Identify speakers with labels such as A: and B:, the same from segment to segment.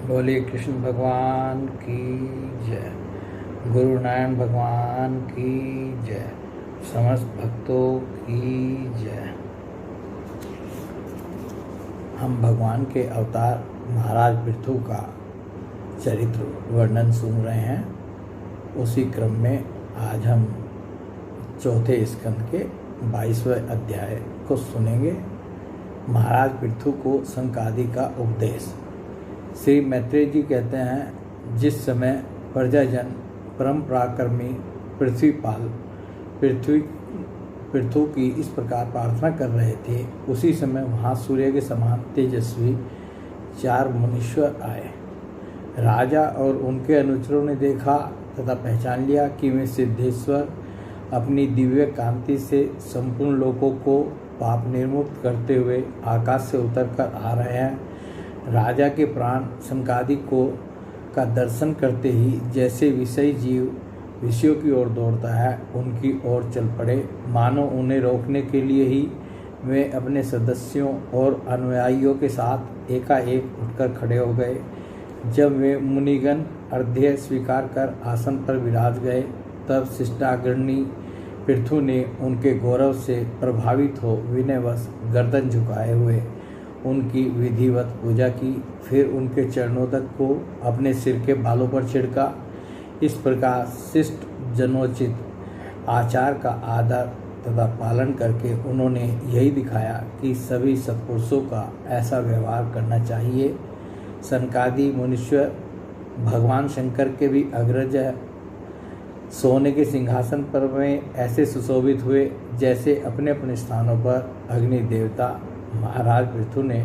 A: बोलिए कृष्ण भगवान की जय। गुरु नारायण भगवान की जय। समस्त भक्तों की जय। हम भगवान के अवतार महाराज पृथु का चरित्र वर्णन सुन रहे हैं। उसी क्रम में आज हम चौथे स्कंद के 22वें अध्याय को सुनेंगे। महाराज पृथु को संकादि का उपदेश। श्री मैत्रेय जी कहते हैं, जिस समय प्रजाजन परम पराक्रमी पृथ्वीपाल पृथु की इस प्रकार प्रार्थना कर रहे थे, उसी समय वहाँ सूर्य के समान तेजस्वी 4 मुनीश्वर आए। राजा और उनके अनुचरों ने देखा तथा पहचान लिया कि वे सिद्धेश्वर अपनी दिव्य कांति से संपूर्ण लोगों को पाप निर्मुक्त करते हुए आकाश से उतरकर आ रहे हैं। राजा के प्राण संकादि का दर्शन करते ही जैसे विषयी जीव विषयों की ओर दौड़ता है, उनकी ओर चल पड़े। मानो उन्हें रोकने के लिए ही वे अपने सदस्यों और अनुयायियों के साथ एकाएक उठकर खड़े हो गए। जब वे मुनिगण अर्घ्य स्वीकार कर आसन पर विराज गए, तब शिष्टाग्रणी पृथु ने उनके गौरव से प्रभावित हो विनयवश गर्दन झुकाए हुए उनकी विधिवत पूजा की। फिर उनके चरणों तक को अपने सिर के बालों पर छिड़का। इस प्रकार शिष्ट जनोचित आचार का आदर तथा पालन करके उन्होंने यही दिखाया कि सभी सत्पुरुषों का ऐसा व्यवहार करना चाहिए। सनकादि मुनीश्वर भगवान शंकर के भी अग्रज सोने के सिंहासन पर में ऐसे सुशोभित हुए जैसे अपने अपने स्थानों पर अग्नि देवता। महाराज पृथु ने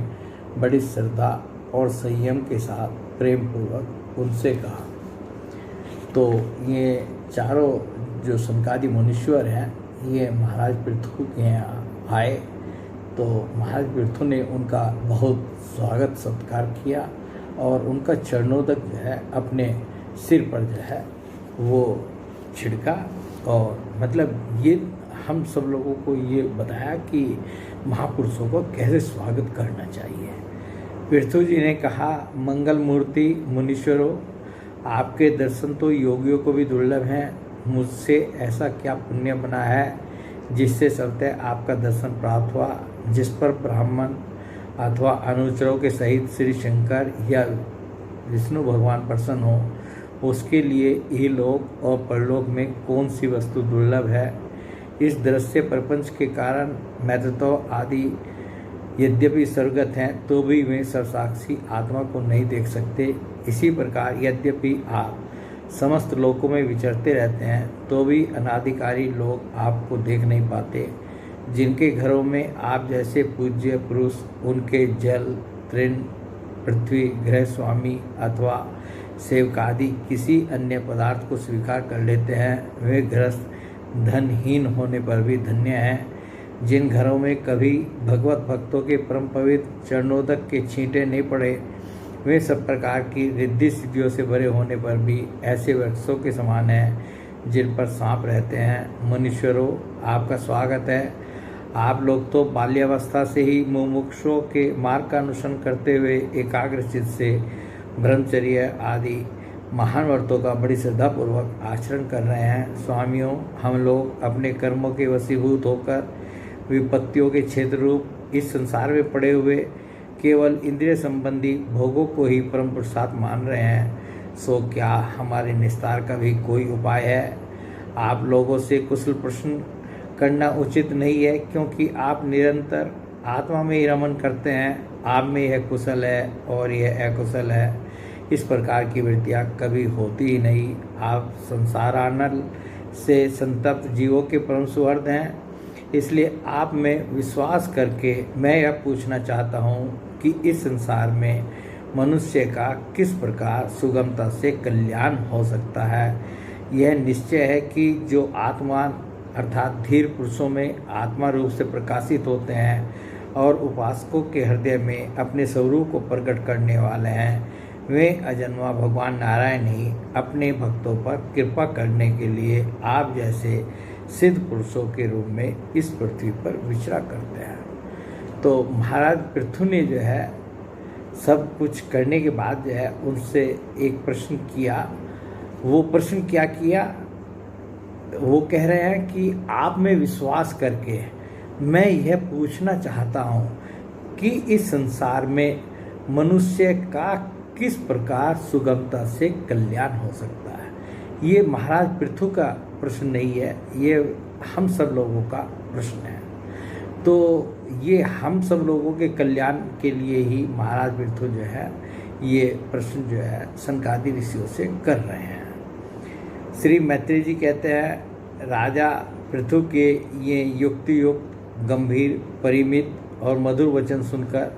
A: बड़ी श्रद्धा और संयम के साथ प्रेम पूर्वक उनसे कहा। तो ये चारों जो सनकादि मुनीश्वर हैं, ये महाराज पृथु के यहाँ आए। तो महाराज पृथु ने उनका बहुत स्वागत सत्कार किया और उनका चरणों तक जो है अपने सिर पर जो है वो छिड़का। और मतलब ये हम सब लोगों को ये बताया कि महापुरुषों को कैसे स्वागत करना चाहिए। पृथु जी ने कहा, मंगल मूर्ति मुनीश्वरों, आपके दर्शन तो योगियों को भी दुर्लभ हैं। मुझसे ऐसा क्या पुण्य बना है जिससे सबते आपका दर्शन प्राप्त हुआ। जिस पर ब्राह्मण अथवा अनुचरों के सहित श्री शंकर या विष्णु भगवान प्रसन्न हो, उसके लिए इहलोक और परलोक में कौन सी वस्तु दुर्लभ है। इस दृश्य प्रपंच के कारण मैत्रत्व आदि यद्यपि सर्वगत हैं, तो भी वे सर्वसाक्षी आत्मा को नहीं देख सकते। इसी प्रकार यद्यपि आप समस्त लोकों में विचरते रहते हैं, तो भी अनाधिकारी लोग आपको देख नहीं पाते। जिनके घरों में आप जैसे पूज्य पुरुष उनके जल, तृण, पृथ्वी, गृह स्वामी अथवा सेवकादि किसी अन्य पदार्थ को स्वीकार कर लेते हैं, वे गृहस्थ धनहीन होने पर भी धन्य हैं। जिन घरों में कभी भगवत भक्तों के परम पवित्र चरणोदक के छींटे नहीं पड़े, वे सब प्रकार की रिद्धि सिद्धियों से भरे होने पर भी ऐसे वृक्षों के समान हैं जिन पर सांप रहते हैं। मनुष्यरों, आपका स्वागत है। आप लोग तो बाल्यावस्था से ही मुमुक्षुओं के मार्ग का अनुसरण करते हुए एकाग्रचित से ब्रह्मचर्य आदि महान व्रतों का बड़ी श्रद्धापूर्वक आचरण कर रहे हैं। स्वामियों, हम लोग अपने कर्मों के वशीभूत होकर विपत्तियों के क्षेत्र रूप इस संसार में पड़े हुए केवल इंद्रिय संबंधी भोगों को ही परम पुरुषार्थ मान रहे हैं। सो क्या हमारे निस्तार का भी कोई उपाय है? आप लोगों से कुशल प्रश्न करना उचित नहीं है, क्योंकि आप निरंतर आत्मा में ही रमन करते हैं। आप में यह कुशल है और यह अकुशल है, इस प्रकार की वृत्तियाँ कभी होती ही नहीं। आप संसारानल से संतप्त जीवों के परम सुहृद हैं। इसलिए आप में विश्वास करके मैं यह पूछना चाहता हूँ कि इस संसार में मनुष्य का किस प्रकार सुगमता से कल्याण हो सकता है। यह निश्चय है कि जो आत्मा अर्थात धीर पुरुषों में आत्मा रूप से प्रकाशित होते हैं और उपासकों के हृदय में अपने स्वरूप को प्रकट करने वाले हैं, वे अजन्मा भगवान नारायण ही अपने भक्तों पर कृपा करने के लिए आप जैसे सिद्ध पुरुषों के रूप में इस पृथ्वी पर विचरा करते हैं। तो महाराज पृथु ने जो है सब कुछ करने के बाद जो है उनसे एक प्रश्न किया। वो प्रश्न क्या किया? वो कह रहे हैं कि आप में विश्वास करके मैं यह पूछना चाहता हूँ कि इस संसार में मनुष्य का किस प्रकार सुगमता से कल्याण हो सकता है। ये महाराज पृथु का प्रश्न नहीं है, ये हम सब लोगों का प्रश्न है। तो ये हम सब लोगों के कल्याण के लिए ही महाराज पृथु जो है ये प्रश्न जो है सनकादि ऋषियों से कर रहे हैं। श्री मैत्री जी कहते हैं, राजा पृथु के ये युक्तियुक्त, गंभीर, परिमित और मधुर वचन सुनकर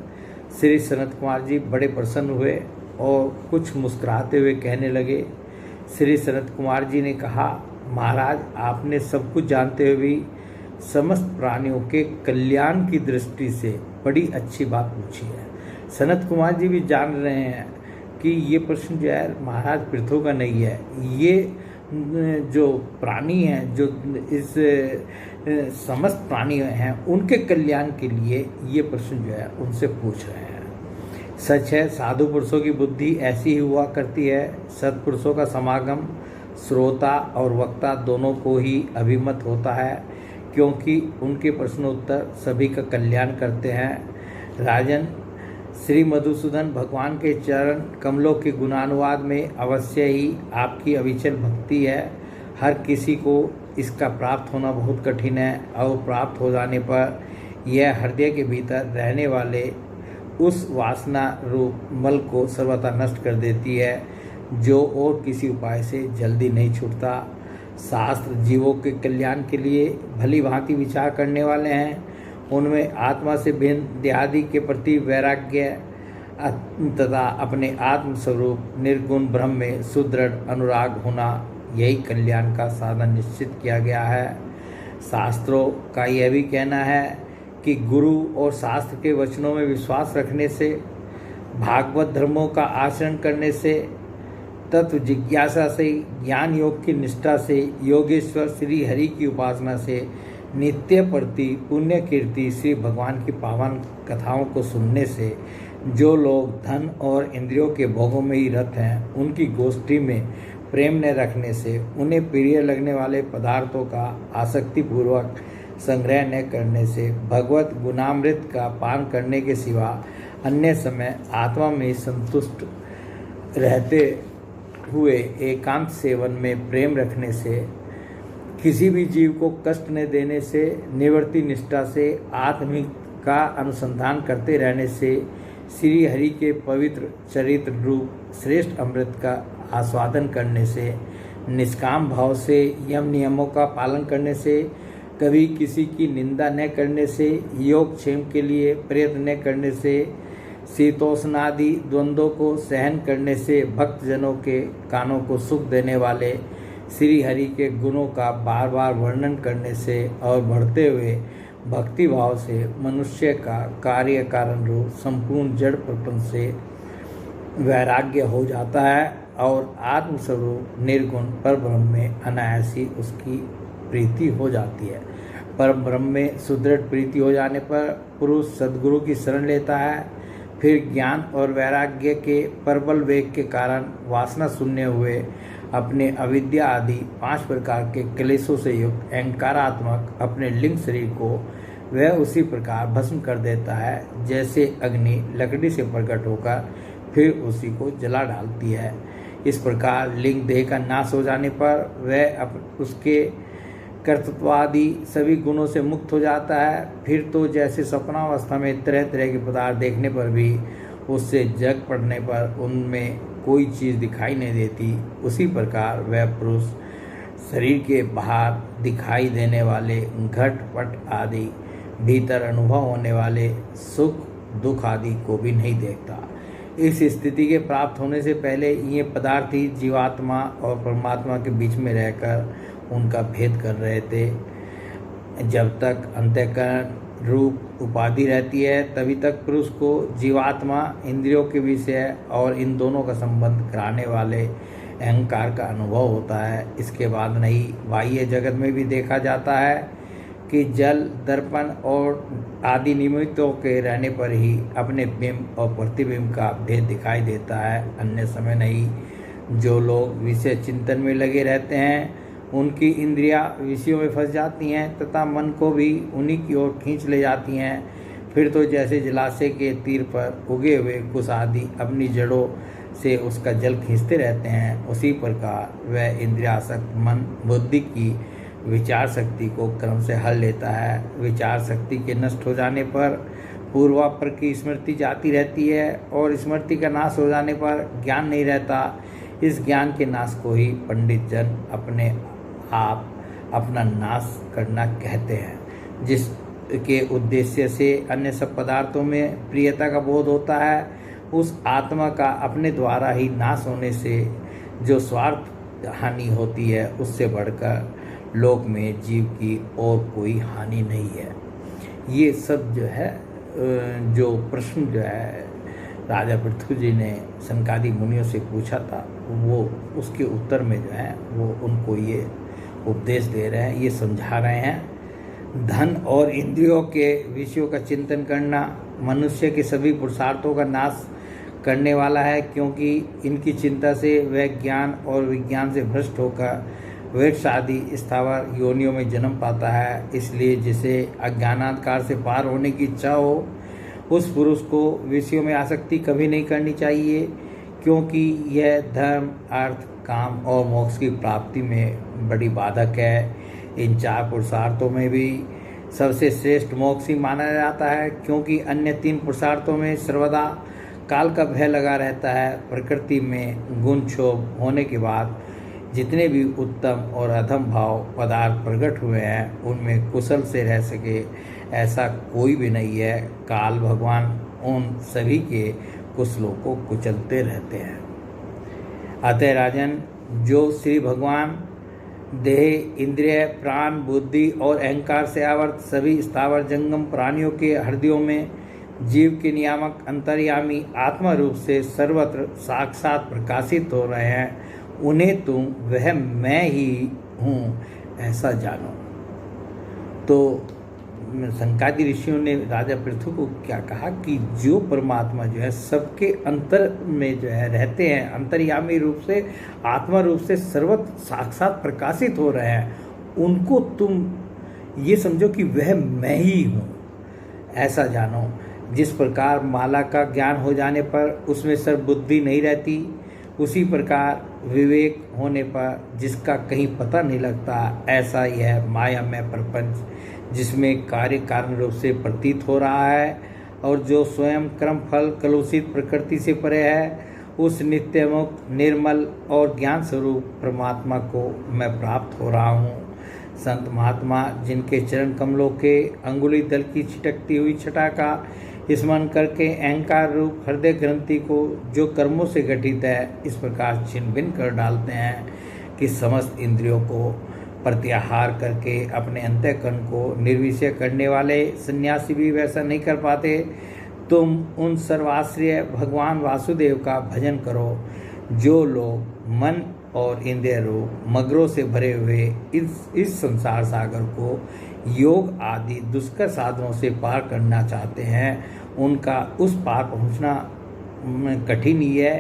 A: श्री सनत कुमार जी बड़े प्रसन्न हुए और कुछ मुस्कुराते हुए कहने लगे। श्री सनत कुमार जी ने कहा, महाराज आपने सब कुछ जानते हुए भी समस्त प्राणियों के कल्याण की दृष्टि से बड़ी अच्छी बात पूछी है। सनत कुमार जी भी जान रहे हैं कि ये प्रश्न जो है महाराज पृथु का नहीं है, ये जो प्राणी हैं, जो इस समस्त प्राणी हैं, उनके कल्याण के लिए ये प्रश्न जो है उनसे पूछ रहे हैं। सच है, साधु पुरुषों की बुद्धि ऐसी ही हुआ करती है। सत्पुरुषों का समागम श्रोता और वक्ता दोनों को ही अभिमत होता है, क्योंकि उनके प्रश्नोत्तर सभी का कल्याण करते हैं। राजन, श्री मधुसूदन भगवान के चरण कमलों के गुणानुवाद में अवश्य ही आपकी अविचल भक्ति है। हर किसी को इसका प्राप्त होना बहुत कठिन है और प्राप्त हो जाने पर यह हृदय के भीतर रहने वाले उस वासना रूप मल को सर्वथा नष्ट कर देती है, जो और किसी उपाय से जल्दी नहीं छूटता। शास्त्र जीवों के कल्याण के लिए भली भांति विचार करने वाले हैं। उनमें आत्मा से भिन्न देहादि के प्रति वैराग्य तथा अपने आत्म स्वरूप निर्गुण ब्रह्म में सुदृढ़ अनुराग होना, यही कल्याण का साधन निश्चित किया गया है। शास्त्रों का यह भी कहना है कि गुरु और शास्त्र के वचनों में विश्वास रखने से, भागवत धर्मों का आचरण करने से, तत्व जिज्ञासा से, ज्ञान योग की निष्ठा से, योगेश्वर श्री हरि की उपासना से, नित्य प्रति पुण्य कीर्ति श्री भगवान की पावन कथाओं को सुनने से, जो लोग धन और इंद्रियों के भोगों में ही रत हैं, उनकी गोष्ठी में प्रेम न रखने से, उन्हें प्रिय लगने वाले पदार्थों का आसक्तिपूर्वक संग्रह न करने से, भगवत गुणामृत का पान करने के सिवा अन्य समय आत्मा में संतुष्ट रहते हुए एकांत सेवन में प्रेम रखने से, किसी भी जीव को कष्ट न देने से, निवृत्ति निष्ठा से आत्मिक का अनुसंधान करते रहने से, श्री हरि के पवित्र चरित्र रूप श्रेष्ठ अमृत का आस्वादन करने से, निष्काम भाव से यम नियमों का पालन करने से, कभी किसी की निंदा न करने से, योगक्षेम के लिए प्रयत्न न करने से, शीतोष्णादि द्वंद्वों को सहन करने से, भक्तजनों के कानों को सुख देने वाले श्री हरि के गुणों का बार बार वर्णन करने से और बढ़ते हुए भक्ति भाव से मनुष्य का कार्य कारण रूप संपूर्ण जड़ प्रपंच से वैराग्य हो जाता है और आत्मस्वरूप निर्गुण परब्रह्म में अनायासी उसकी प्रीति हो जाती है। परब्रह्म में सुदृढ़ प्रीति हो जाने पर पुरुष सद्गुरु की शरण लेता है। फिर ज्ञान और वैराग्य के प्रबल वेग के कारण वासना शून्य हुए अपने अविद्या आदि 5 प्रकार के क्लेशों से युक्त अहंकारात्मक अपने लिंग शरीर को वह उसी प्रकार भस्म कर देता है, जैसे अग्नि लकड़ी से प्रकट होकर फिर उसी को जला डालती है। इस प्रकार लिंग देह का नाश हो जाने पर वह उसके कर्तृत्वादि सभी गुणों से मुक्त हो जाता है। फिर तो जैसे स्वप्नावस्था में तरह तरह के पदार्थ देखने पर भी उससे जग पड़ने पर उनमें कोई चीज़ दिखाई नहीं देती, उसी प्रकार वह पुरुष शरीर के बाहर दिखाई देने वाले घट पट आदि भीतर अनुभव होने वाले सुख दुख आदि को भी नहीं देखता। इस स्थिति के प्राप्त होने से पहले ये पदार्थ ही जीवात्मा और परमात्मा के बीच में रहकर उनका भेद कर रहे थे। जब तक अंतःकरण रूप उपाधि रहती है तभी तक पुरुष को जीवात्मा इंद्रियों के विषय और इन दोनों का संबंध कराने वाले अहंकार का अनुभव होता है। इसके बाद नहीं बाह्य जगत में भी देखा जाता है कि जल, दर्पण और आदि निमित्तों के रहने पर ही अपने बिंब और प्रतिबिंब का भेद दिखाई देता है, अन्य समय नहीं। जो लोग विषय चिंतन में लगे रहते हैं उनकी इंद्रियां विषयों में फंस जाती हैं तथा मन को भी उन्हीं की ओर खींच ले जाती हैं। फिर तो जैसे जलाशय के तीर पर उगे हुए कुश आदि अपनी जड़ों से उसका जल खींचते रहते हैं, उसी प्रकार वह इंद्रियासक्त मन बुद्धि की विचार शक्ति को क्रम से हल लेता है। विचार शक्ति के नष्ट हो जाने पर पूर्वापर की स्मृति जाती रहती है और स्मृति का नाश हो जाने पर ज्ञान नहीं रहता। इस ज्ञान के नाश को ही पंडित जन अपने आप अपना नाश करना कहते हैं, जिसके उद्देश्य से अन्य सब पदार्थों में प्रियता का बोध होता है। उस आत्मा का अपने द्वारा ही नाश होने से जो स्वार्थ हानि होती है, उससे बढ़कर लोक में जीव की और कोई हानि नहीं है। ये सब जो है जो प्रश्न जो है राजा पृथु जी ने सनकादि मुनियों से पूछा था, वो उसके उत्तर में जो है वो उनको ये उपदेश दे रहे हैं, ये समझा रहे हैं। धन और इंद्रियों के विषयों का चिंतन करना मनुष्य के सभी पुरुषार्थों का नाश करने वाला है, क्योंकि इनकी चिंता से वह ज्ञान और विज्ञान से भ्रष्ट होकर वृक्ष आदि स्थावर योनियों में जन्म पाता है। इसलिए जिसे अज्ञानांधकार से पार होने की इच्छा हो, उस पुरुष को विषयों में आसक्ति कभी नहीं करनी चाहिए, क्योंकि यह धर्म, अर्थ, काम और मोक्ष की प्राप्ति में बड़ी बाधक है। इन चार पुरुषार्थों में भी सबसे श्रेष्ठ मोक्ष ही माना जाता है, क्योंकि अन्य तीन पुरुषार्थों में सर्वदा काल का भय लगा रहता है। प्रकृति में गुण क्षोभ होने के बाद जितने भी उत्तम और अधम भाव पदार्थ प्रकट हुए हैं, उनमें कुशल से रह सके ऐसा कोई भी नहीं है। काल भगवान उन सभी के कुशलों को कुचलते रहते हैं। अतः राजन, जो श्री भगवान देह, इंद्रिय, प्राण, बुद्धि और अहंकार से आवर्त सभी स्थावर जंगम प्राणियों के हृदयों में जीव के नियामक अंतर्यामी आत्मा रूप से सर्वत्र साक्षात प्रकाशित हो रहे हैं, उन्हें तुम वह मैं ही हूँ ऐसा जानो। तो सनकादि ऋषियों ने राजा पृथु को क्या कहा कि जो परमात्मा जो है सबके अंतर में जो है रहते हैं, अंतर्यामी रूप से, आत्मा रूप से सर्वत्र साक्षात प्रकाशित हो रहे हैं, उनको तुम ये समझो कि वह मैं ही हूँ ऐसा जानो। जिस प्रकार माला का ज्ञान हो जाने पर उसमें सर्वबुद्धि नहीं रहती, उसी प्रकार विवेक होने पर जिसका कहीं पता नहीं लगता, ऐसा यह मायामय प्रपंच जिसमें कार्य कारण रूप से प्रतीत हो रहा है और जो स्वयं क्रम फल कलुषित प्रकृति से परे है, उस नित्य मुक्त निर्मल और ज्ञान स्वरूप परमात्मा को मैं प्राप्त हो रहा हूँ। संत महात्मा जिनके चरण कमलों के अंगुली दल की छिटकती हुई छटा का स्मरण करके अहंकार रूप हृदय ग्रंथि को जो कर्मों से गठित है इस प्रकार छिन्न भिन्न कर डालते हैं कि समस्त इंद्रियों को प्रत्याहार करके अपने अंतःकरण को निर्विषय करने वाले सन्यासी भी वैसा नहीं कर पाते। तुम उन सर्वाश्रय भगवान वासुदेव का भजन करो, जो लोग मन और इंद्रिय रूप मगरों से भरे हुए इस संसार सागर को योग आदि दुष्कर साधनों से पार करना चाहते हैं। उनका उस पार पहुंचना कठिन ही है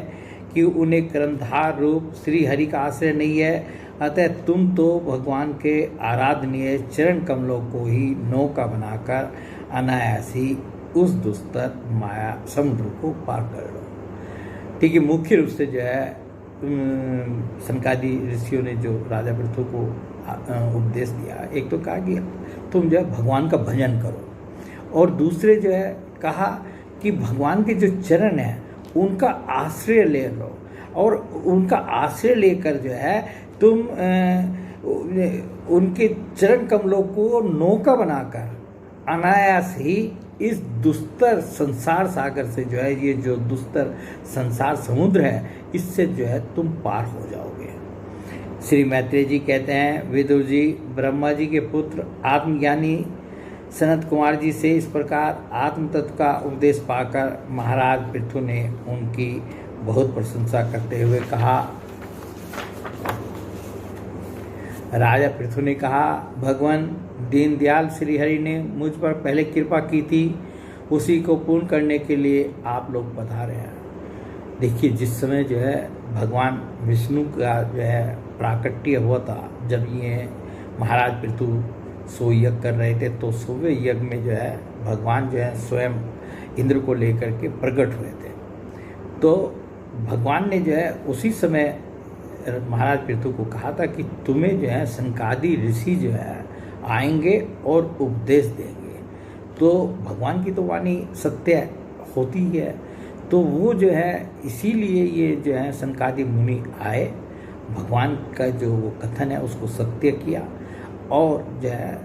A: कि उन्हें कर्णधार रूप श्री हरि का आश्रय नहीं है। अतः तुम तो भगवान के आराधनीय चरण कमलों को ही नौका बनाकर अनायास ही उस दुस्तर माया समुद्र को पार कर लो। ठीक है, मुख्य रूप से जो है सनकादि ऋषियों ने जो राजा पृथु को उपदेश दिया, एक तो कहा कि तुम जो है भगवान का भजन करो, और दूसरे जो है कहा कि भगवान के जो चरण हैं उनका आश्रय ले लो, और उनका आश्रय लेकर जो है तुम उनके चरण कमलों को नौका बनाकर अनायास ही इस दुस्तर संसार सागर से जो है, ये जो दुस्तर संसार समुद्र है, इससे जो है तुम पार हो जाओगे। श्री मैत्रेय जी कहते हैं, विदुर जी ब्रह्मा जी के पुत्र आत्मज्ञानी सनत कुमार जी से इस प्रकार आत्म तत्व का उपदेश पाकर महाराज पृथु ने उनकी बहुत प्रशंसा करते हुए कहा, राजा पृथु ने कहा, भगवान दीनदयाल श्रीहरि ने मुझ पर पहले कृपा की थी, उसी को पूर्ण करने के लिए आप लोग पधारे हैं। देखिए, जिस समय जो है भगवान विष्णु का जो है प्राकट्य हुआ था, जब ये महाराज पृथु सो यज्ञ कर रहे थे, तो सोवे यज्ञ में जो है भगवान जो है स्वयं इंद्र को लेकर के प्रकट हुए थे। तो भगवान ने जो है उसी समय महाराज पृथु को कहा था कि तुम्हें जो है सनकादि ऋषि जो है आएंगे और उपदेश देंगे। तो भगवान की तो वाणी सत्य होती है, तो वो जो है इसीलिए ये जो है सनकादि मुनि आए, भगवान का जो वो कथन है उसको सत्य किया और जो है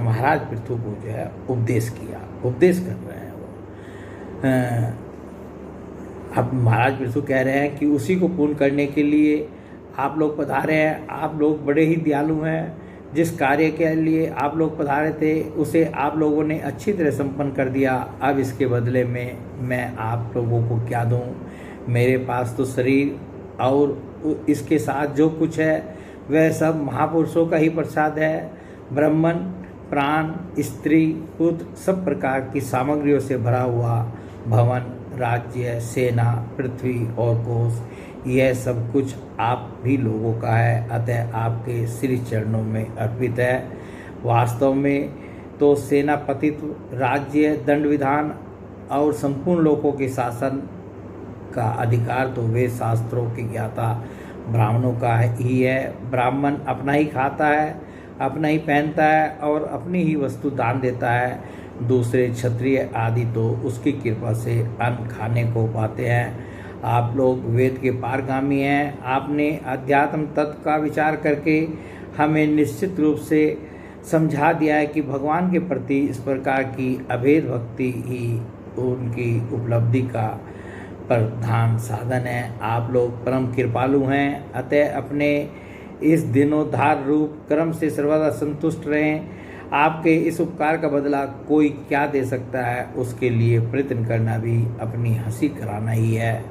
A: महाराज पृथु को जो है उपदेश किया, उपदेश कर रहे हैं वो। अब महाराज पृथु कह रहे हैं कि उसी को पूर्ण करने के लिए आप लोग पधारे हैं। आप लोग बड़े ही दयालु हैं, जिस कार्य के लिए आप लोग पधारे थे उसे आप लोगों ने अच्छी तरह संपन्न कर दिया। अब इसके बदले में मैं आप लोगों को क्या दूं? मेरे पास तो शरीर और इसके साथ जो कुछ है वह सब महापुरुषों का ही प्रसाद है। ब्राह्मण, प्राण, स्त्री, पुत्र सब प्रकार की सामग्रियों से भरा हुआ भवन, राज्य, सेना, पृथ्वी और कोष, यह सब कुछ आप भी लोगों का है, अतः आपके श्री चरणों में अर्पित है। वास्तव में तो सेनापतित्व, राज्य, दंड विधान और संपूर्ण लोगों के शासन का अधिकार तो वेद शास्त्रों के ज्ञाता ब्राह्मणों का ही है। ब्राह्मण अपना ही खाता है, अपना ही पहनता है और अपनी ही वस्तु दान देता है। दूसरे क्षत्रिय आदि तो उसकी कृपा से अन्न खाने को पाते हैं। आप लोग वेद के पारगामी हैं। आपने अध्यात्म तत्व का विचार करके हमें निश्चित रूप से समझा दिया है कि भगवान के प्रति इस प्रकार की अभेद भक्ति ही उनकी उपलब्धि का प्रधान साधन है। आप लोग परम कृपालु हैं, अतः अपने इस दिनोद्धार रूप कर्म से सर्वदा संतुष्ट रहें। आपके इस उपकार का बदला कोई क्या दे सकता है, उसके लिए प्रयत्न करना भी अपनी हंसी कराना ही है।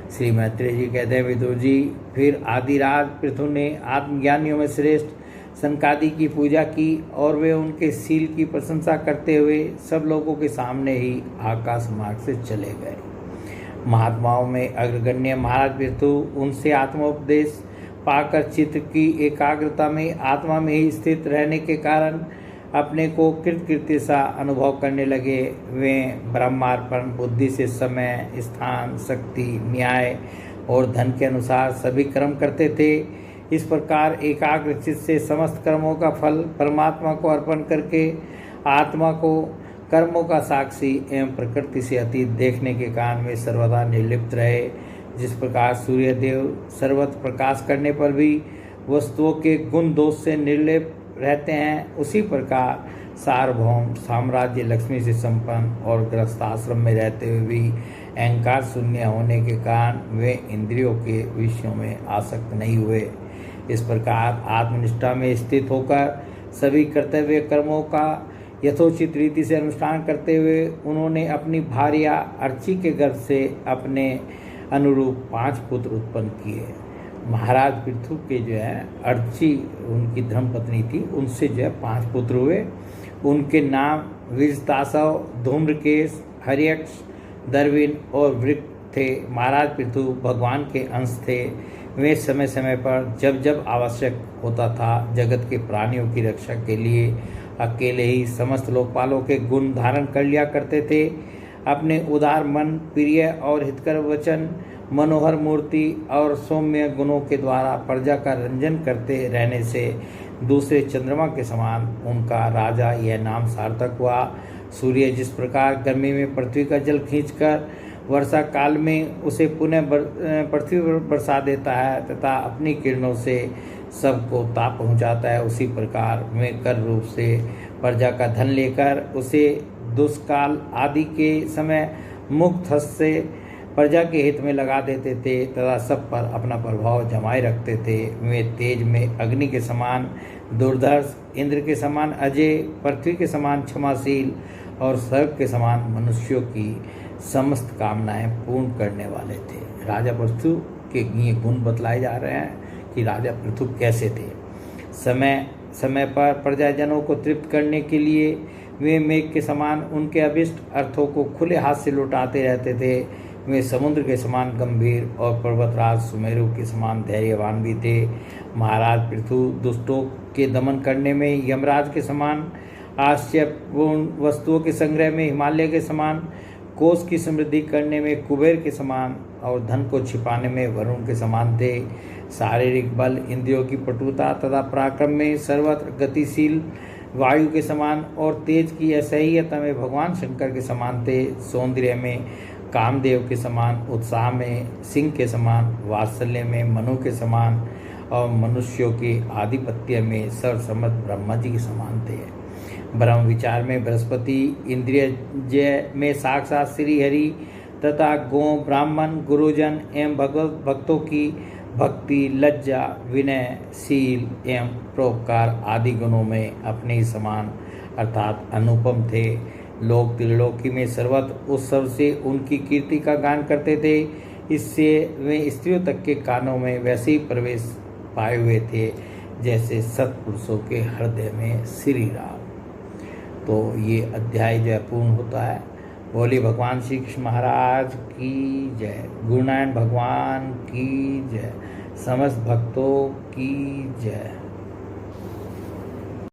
A: श्री मैत्रेय जी कहते हैं, विदुर जी, फिर आदिराज पृथु ने आत्मज्ञानियों में श्रेष्ठ सनकादि की पूजा की और वे उनके शील की प्रशंसा करते हुए सब लोगों के सामने ही आकाश मार्ग से चले गए। महात्माओं में अग्रगण्य महाराज पृथु उनसे आत्मोपदेश पाकर चित्त की एकाग्रता में आत्मा में ही स्थित रहने के कारण अपने को कृतकृत्य सा अनुभव करने लगे। वे ब्रह्मार्पण बुद्धि से समय, स्थान, शक्ति, न्याय और धन के अनुसार सभी कर्म करते थे। इस प्रकार एकाग्र चित्त से समस्त कर्मों का फल परमात्मा को अर्पण करके आत्मा को कर्मों का साक्षी एवं प्रकृति से अतीत देखने के कारण वे सर्वदा निर्लिप्त रहे। जिस प्रकार सूर्य देव सर्वत्र प्रकाश करने पर भी वस्तुओं के गुण दोष से निर्लिप्त रहते हैं, उसी प्रकार सार्वभौम साम्राज्य लक्ष्मी से संपन्न और गृहस्थाश्रम में रहते हुए भी अहंकार शून्य होने के कारण वे इंद्रियों के विषयों में आसक्त नहीं हुए। इस प्रकार आत्मनिष्ठा में स्थित होकर सभी कर्तव्य कर्मों का यथोचित रीति से अनुष्ठान करते हुए उन्होंने अपनी भार्या अर्ची के गर्भ से अपने अनुरूप 5 पुत्र उत्पन्न किए। महाराज पृथु के जो है अर्ची उनकी धर्मपत्नी थी, उनसे जो है 5 पुत्र हुए। उनके नाम विजतासव, धूम्रकेश, हर्यक्ष, दर्विन और वृक्क थे। महाराज पृथु भगवान के अंश थे। वे समय समय पर जब जब आवश्यक होता था जगत के प्राणियों की रक्षा के लिए अकेले ही समस्त लोकपालों के गुण धारण कर लिया करते थे। अपने उदार मन, प्रिय और हितकर वचन, मनोहर मूर्ति और सौम्य गुणों के द्वारा प्रजा का रंजन करते रहने से दूसरे चंद्रमा के समान उनका राजा यह नाम सार्थक हुआ। सूर्य जिस प्रकार गर्मी में पृथ्वी का जल खींचकर वर्षा काल में उसे पुनः पृथ्वी पर बरसा देता है तथा अपनी किरणों से सबको ताप पहुंचाता है, उसी प्रकार वे कर रूप से प्रजा का धन लेकर उसे दुष्काल आदि के समय मुक्त हस्त से प्रजा के हित में लगा देते थे तथा सब पर अपना प्रभाव जमाए रखते थे। वे तेज में अग्नि के समान दुर्धर्ष, इंद्र के समान अजय, पृथ्वी के समान क्षमाशील और सर्प के समान मनुष्यों की समस्त कामनाएं पूर्ण करने वाले थे। राजा पृथु के ये गुण बतलाए जा रहे हैं कि राजा पृथु कैसे थे। समय समय पर प्रजाजनों को तृप्त करने के लिए वे मेघ के समान उनके अभिष्ट अर्थों को खुले हाथ से लौटाते रहते थे। वे समुद्र के समान गंभीर और पर्वतराज सुमेरु के समान धैर्यवान भी थे। महाराज पृथु दुष्टों के दमन करने में यमराज के समान, आश्चर्यपूर्ण वस्तुओं के संग्रह में हिमालय के समान, कोष की समृद्धि करने में कुबेर के समान और धन को छिपाने में वरुण के समान थे। शारीरिक बल, इंद्रियों की पटुता तथा पराक्रम में सर्वत्र गतिशील वायु के समान और तेज की असह्यता में भगवान शंकर के समान थे। सौंदर्य में कामदेव के समान, उत्साह में सिंह के समान, वात्सल्य में मनु के समान और मनुष्यों के आधिपत्य में सर्वसमर्थ ब्रह्मा जी के समान थे। ब्रह्म विचार में बृहस्पति, इंद्रिय जय में साक्षात श्री हरि तथा गो ब्राह्मण गुरुजन एवं भगवत भक्तों की भक्ति, लज्जा, विनय, शील एवं परोपकार आदि गुणों में अपने ही समान अर्थात अनुपम थे। लोग त्रिलोकी में सर्वत्र उत्सव से उनकी कीर्ति का गान करते थे। इससे वे स्त्रियों तक के कानों में वैसे ही प्रवेश पाए हुए थे जैसे सत्पुरुषों के हृदय में श्री राम। तो ये अध्याय जो है पूर्ण होता है। बोली भगवान श्री कृष्ण महाराज की जय, गुरुनारायण भगवान की जय, समस्त भक्तों की जय।